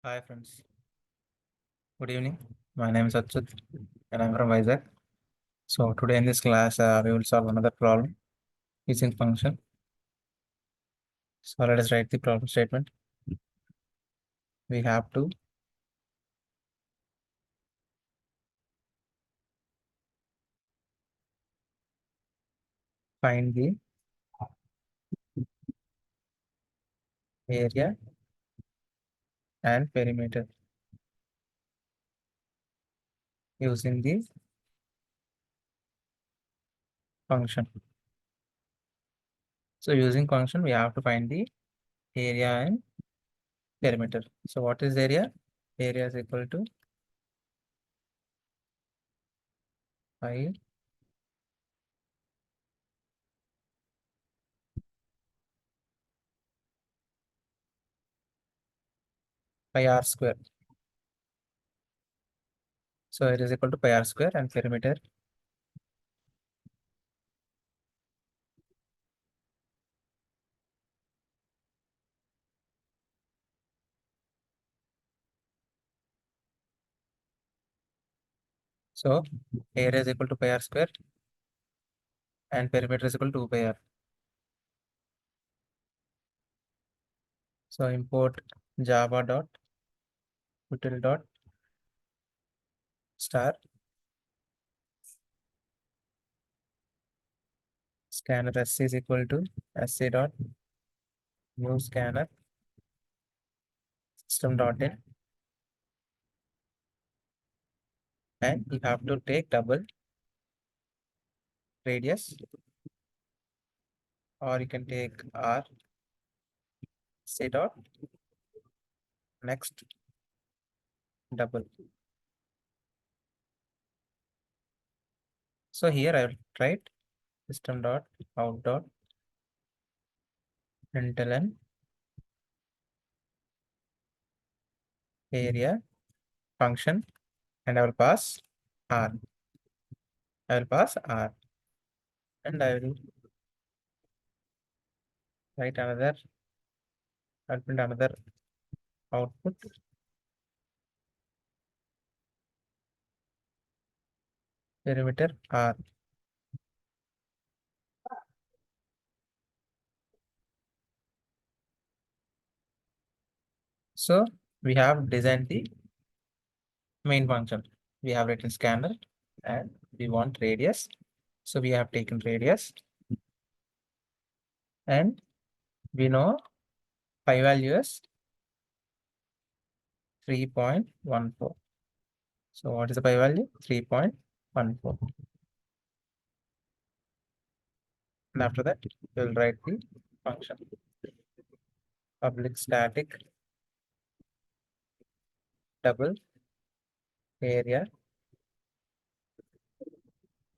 Hi friends, good evening. My name is Achyut and I'm from Vizag. So today in this class, we will solve another problem using function. So let us write the problem statement. We have to find the area and perimeter using the function. So using function, we have to find the area and perimeter. So what is area? Area is equal to 5 pi r square. So it is equal to pi r square and perimeter. So area is equal to pi r square and perimeter is equal to 2 pi r. So import java dot util dot star scanner sc is equal to sc dot new scanner system dot in, and you have to take double radius, or you can take r c dot next double. So here I will write system dot out dot println area function, and I will pass r. I will pass r, and I will write another. I'll print another output perimeter r. So we have designed the main function. We have written scanner and we want radius. So we have taken radius, and we know pi value is 3.14. So what is the pi value? 3.14. And after that, we will write the function public static double area.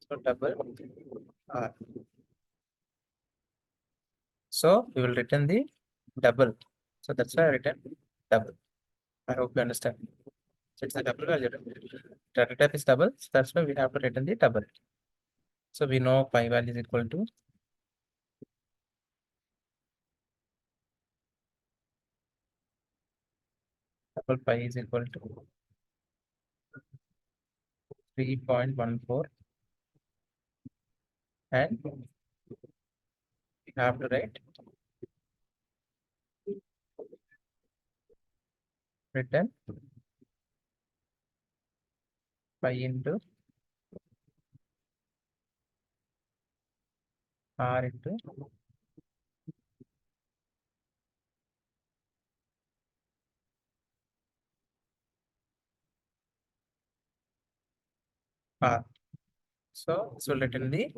So double r. So we will return the double. So that's why I written double. I hope you understand. So it's a double value. Data type is double. So that's why we have to return the double. So we know pi value is equal to double pi is equal to 3.14, and we have to write return pi into r into r. So this will return the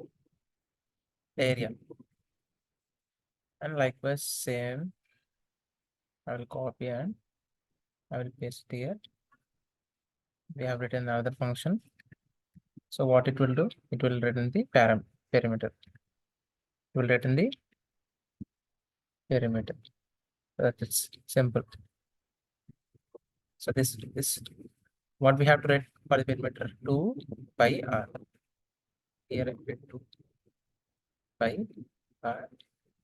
area. And likewise, same, I will copy and I will paste here. We have written another function. So what it will do? It will return the perimeter. It will return the perimeter. That is simple. So this what we have to write for the perimeter? 2 pi r. Here I put 2 pi r,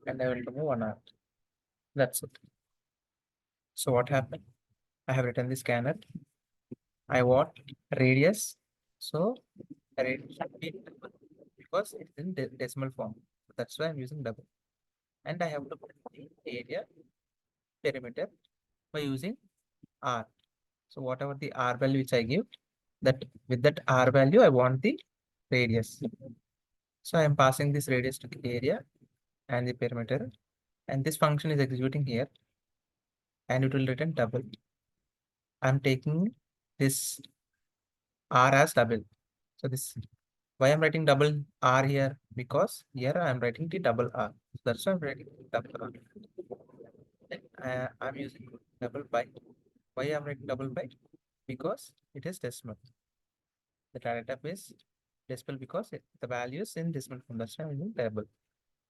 and I will remove 1 r. That's it. So what happened? I have written the scanner. I want radius. So radius should be double because it's in decimal form. So that's why I'm using double. And I have to put the area perimeter by using R. So whatever the R value which I give, that with that R value, I want the radius. So I am passing this radius to the area and the perimeter, and this function is executing here, and it will return double. I'm taking this R as double. So this why I'm writing double R here, because here I'm writing the double R. So that's why I'm writing double R. Then I'm using double by. Why I'm writing double by? Because it is decimal. The data type is decimal because the value is in decimal form. That's why I'm using double.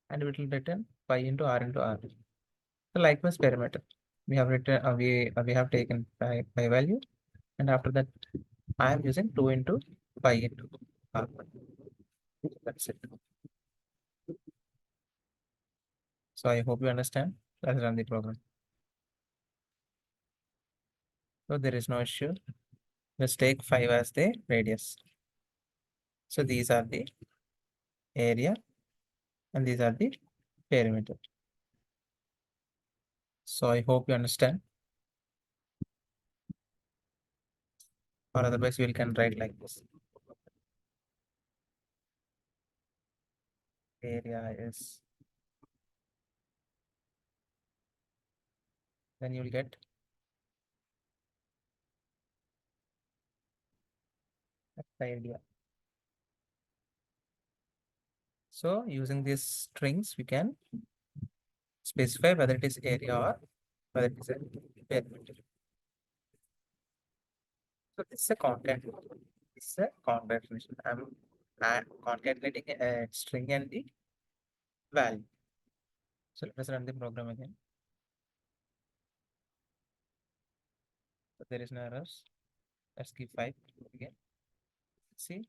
And it will return pi into R into R. So likewise perimeter. We have written we have taken pi value, and after that I am using 2 into pi into R. That's it. So I hope you understand. Let's run the program. So there is no issue. Just take 5 as the radius. So these are the area and these are the perimeter. So I hope you understand. Or otherwise we can write like this. Area is, then you will get the area. So using these strings, we can specify whether it is area or whether it is a perimeter. So this is a concat. This is a concatenation. I'm concatenating a string and the value. So let us run the program again. So there is no errors. Let's give 5 again. See,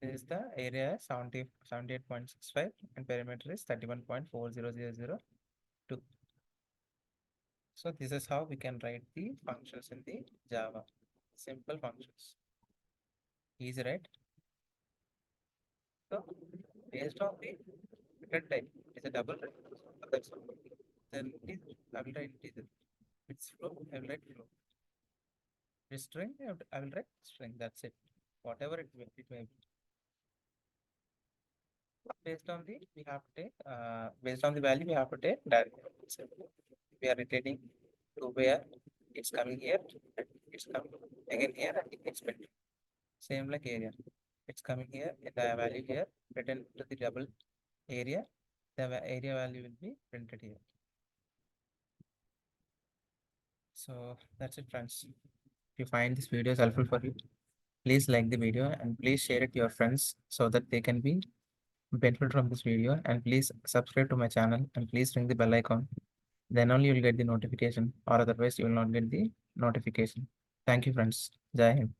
this is the area 78.65 and perimeter is 31.40002. So this is how we can write the functions in the Java. Simple functions. Easy, right? So based on the return type, it's a double return. That's all. Then integer, I will write integer. It's flow, I will write flow. It's string, I will write string. That's it. Whatever it may be. Based on the we have to take based on the value we have to take direct. We are returning to where it's coming here, it's coming again here, and it's printed. Same like area. It's coming here, the value here, written to the double area. The area value will be printed here. So that's it, friends. If you find this video is helpful for you, please like the video and please share it to your friends so that they can be benefit from this video. And please subscribe to my channel and please ring the bell icon. Then only you will get the notification, or otherwise you will not get the notification. Thank you, friends. Jai Hind.